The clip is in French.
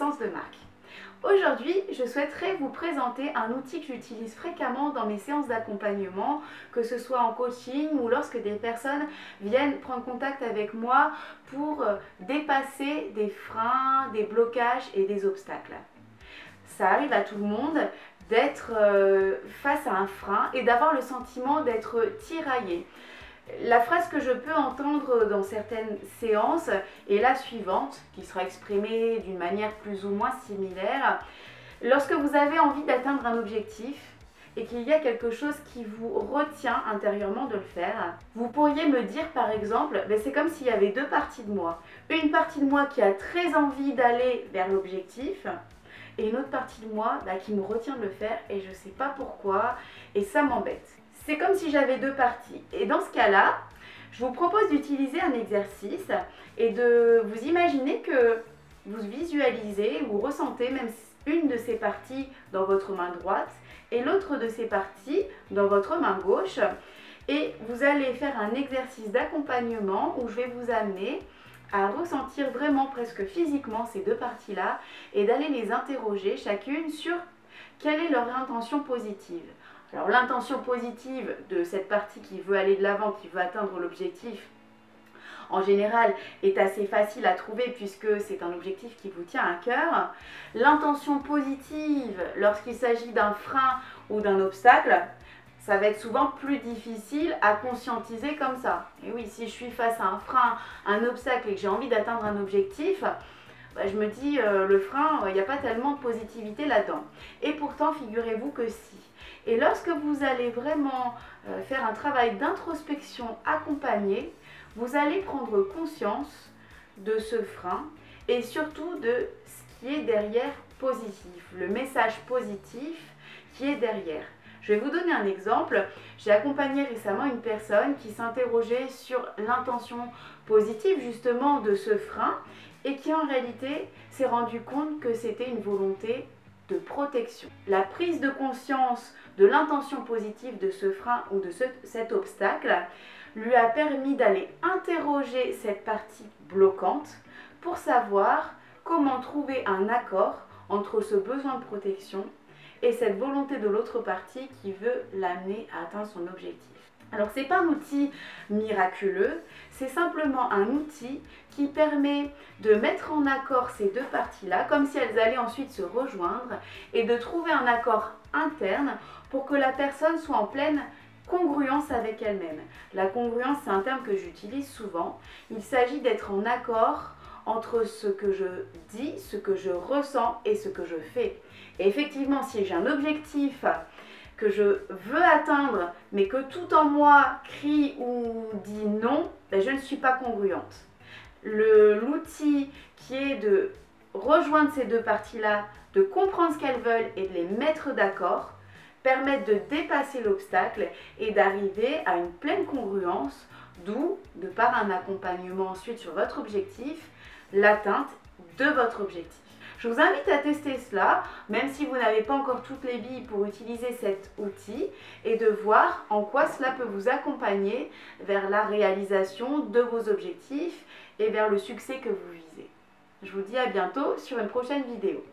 connaissance de marque. Aujourd'hui, je souhaiterais vous présenter un outil que j'utilise fréquemment dans mes séances d'accompagnement, que ce soit en coaching ou lorsque des personnes viennent prendre contact avec moi pour dépasser des freins, des blocages et des obstacles. Ça arrive à tout le monde d'être face à un frein et d'avoir le sentiment d'être tiraillé. La phrase que je peux entendre dans certaines séances est la suivante, qui sera exprimée d'une manière plus ou moins similaire. Lorsque vous avez envie d'atteindre un objectif et qu'il y a quelque chose qui vous retient intérieurement de le faire, vous pourriez me dire par exemple, c'est comme s'il y avait deux parties de moi. Une partie de moi qui a très envie d'aller vers l'objectif et une autre partie de moi qui me retient de le faire et je ne sais pas pourquoi et ça m'embête. C'est comme si j'avais deux parties. Et dans ce cas-là, je vous propose d'utiliser un exercice et de vous imaginer que vous visualisez ou ressentez même une de ces parties dans votre main droite et l'autre de ces parties dans votre main gauche. Et vous allez faire un exercice d'accompagnement où je vais vous amener à ressentir vraiment presque physiquement ces deux parties-là et d'aller les interroger chacune sur quelle est leur intention positive. Alors l'intention positive de cette partie qui veut aller de l'avant, qui veut atteindre l'objectif, en général est assez facile à trouver puisque c'est un objectif qui vous tient à cœur. L'intention positive lorsqu'il s'agit d'un frein ou d'un obstacle, ça va être souvent plus difficile à conscientiser comme ça. Et oui, si je suis face à un frein, un obstacle et que j'ai envie d'atteindre un objectif, je me dis le frein, il n'y a pas tellement de positivité là-dedans. Et pourtant, figurez-vous que si. Et lorsque vous allez vraiment faire un travail d'introspection accompagné, vous allez prendre conscience de ce frein et surtout de ce qui est derrière positif, le message positif qui est derrière. Je vais vous donner un exemple. J'ai accompagné récemment une personne qui s'interrogeait sur l'intention positive justement de ce frein et qui en réalité s'est rendu compte que c'était une volonté de protection. La prise de conscience de l'intention positive de ce frein ou de cet obstacle lui a permis d'aller interroger cette partie bloquante pour savoir comment trouver un accord entre ce besoin de protection et cette volonté de l'autre partie qui veut l'amener à atteindre son objectif. Alors ce n'est pas un outil miraculeux, c'est simplement un outil qui permet de mettre en accord ces deux parties-là, comme si elles allaient ensuite se rejoindre, et de trouver un accord interne pour que la personne soit en pleine congruence avec elle-même. La congruence, c'est un terme que j'utilise souvent. Il s'agit d'être en accord entre ce que je dis, ce que je ressens et ce que je fais. Et effectivement, si j'ai un objectif que je veux atteindre, mais que tout en moi crie ou dit non, je ne suis pas congruente. L'outil qui est de rejoindre ces deux parties-là, de comprendre ce qu'elles veulent et de les mettre d'accord, permettent de dépasser l'obstacle et d'arriver à une pleine congruence, d'où, de par un accompagnement ensuite sur votre objectif, l'atteinte de votre objectif. Je vous invite à tester cela, même si vous n'avez pas encore toutes les billes pour utiliser cet outil, et de voir en quoi cela peut vous accompagner vers la réalisation de vos objectifs et vers le succès que vous visez. Je vous dis à bientôt sur une prochaine vidéo.